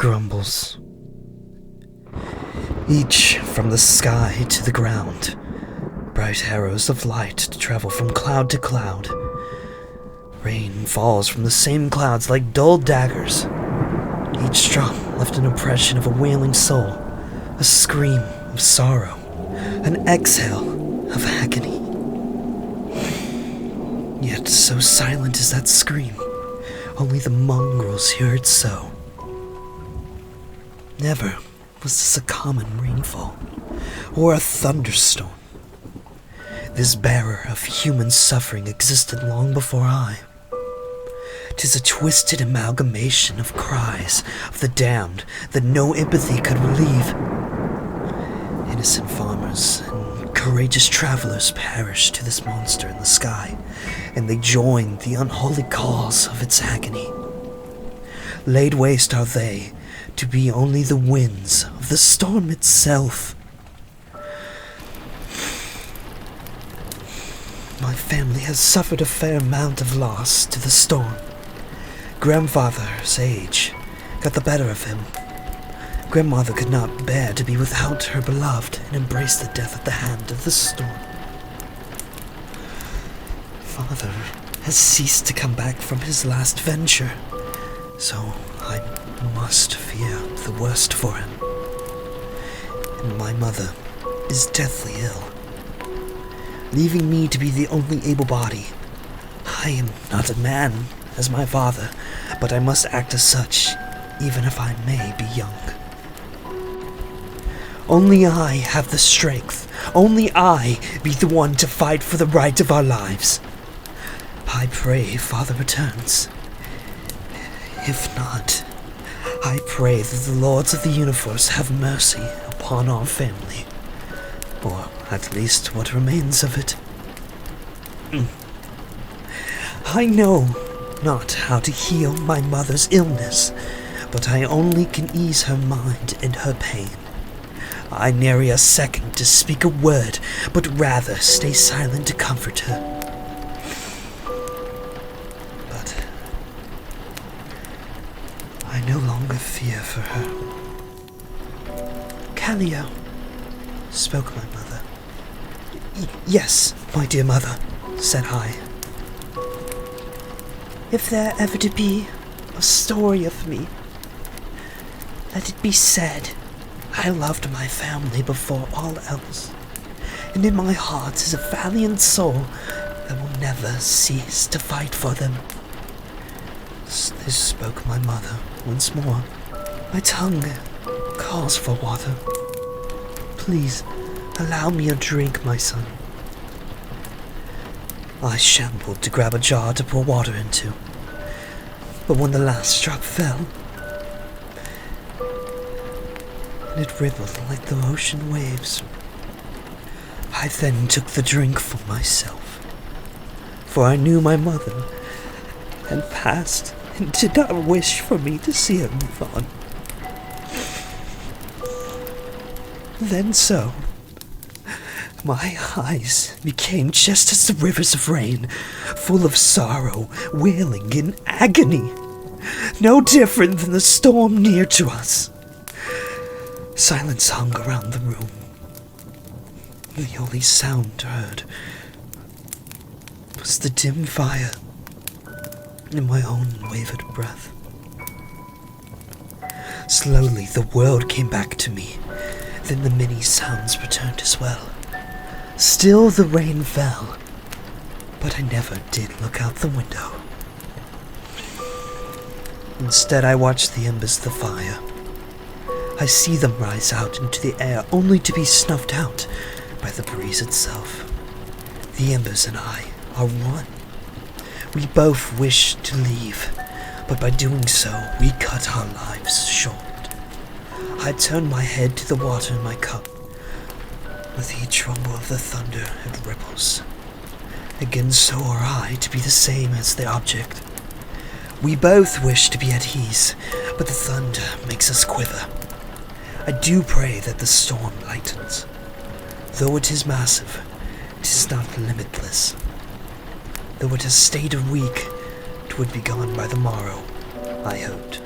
grumbles, each from the sky to the ground. Bright arrows of light travel from cloud to cloud. Rain falls from the same clouds like dull daggers. Each drop left an impression of a wailing soul, a scream of sorrow, an exhale of agony. Yet so silent is that scream, only the mongrels hear it so. Never was this a common rainfall, or a thunderstorm. This bearer of human suffering existed long before I. 'Tis a twisted amalgamation of cries of the damned that no empathy could relieve. Innocent farmers and courageous travelers perished to this monster in the sky, and they joined the unholy cause of its agony. Laid waste are they, to be only the winds of the storm itself. My family has suffered a fair amount of loss to the storm. Grandfather's age got the better of him. Grandmother could not bear to be without her beloved and embrace the death at the hand of the storm. Father has ceased to come back from his last venture, so I must fear the worst for him. And my mother is deathly ill, leaving me to be the only able body. I am not a man as my father, but I must act as such, even if I may be young. Only I have the strength, only I be the one to fight for the right of our lives. I pray Father returns. If not, I pray that the Lords of the Universe have mercy upon our family, or at least what remains of it. I know not how to heal my mother's illness, but I only can ease her mind and her pain. I nary a second to speak a word, but rather stay silent to comfort her. But I no longer fear for her. Caleo, spoke my mother. Yes, my dear mother, said I. If there ever to be a story of me, let it be said, I loved my family before all else, and in my heart is a valiant soul that will never cease to fight for them. This spoke my mother once more. My tongue calls for water. Please, allow me a drink, my son. I shambled to grab a jar to pour water into, but when the last drop fell, and it rippled like the ocean waves, I then took the drink for myself, for I knew my mother had passed and did not wish for me to see her move on. Then so, my eyes became just as the rivers of rain, full of sorrow, wailing, and agony, no different than the storm near to us. Silence hung around the room. The only sound heard was the dim fire and my own wavered breath. Slowly the world came back to me, then the many sounds returned as well. Still the rain fell, but I never did look out the window. Instead, I watched the embers of the fire. I see them rise out into the air only to be snuffed out by the breeze itself. The embers and I are one. We both wish to leave, but by doing so, we cut our lives short. I turned my head to the water in my cup. With each rumble of the thunder, it ripples. Again, so are I to be the same as the object. We both wish to be at ease, but the thunder makes us quiver. I do pray that the storm lightens. Though it is massive, it is not limitless. Though it has stayed a week, it would be gone by the morrow, I hoped.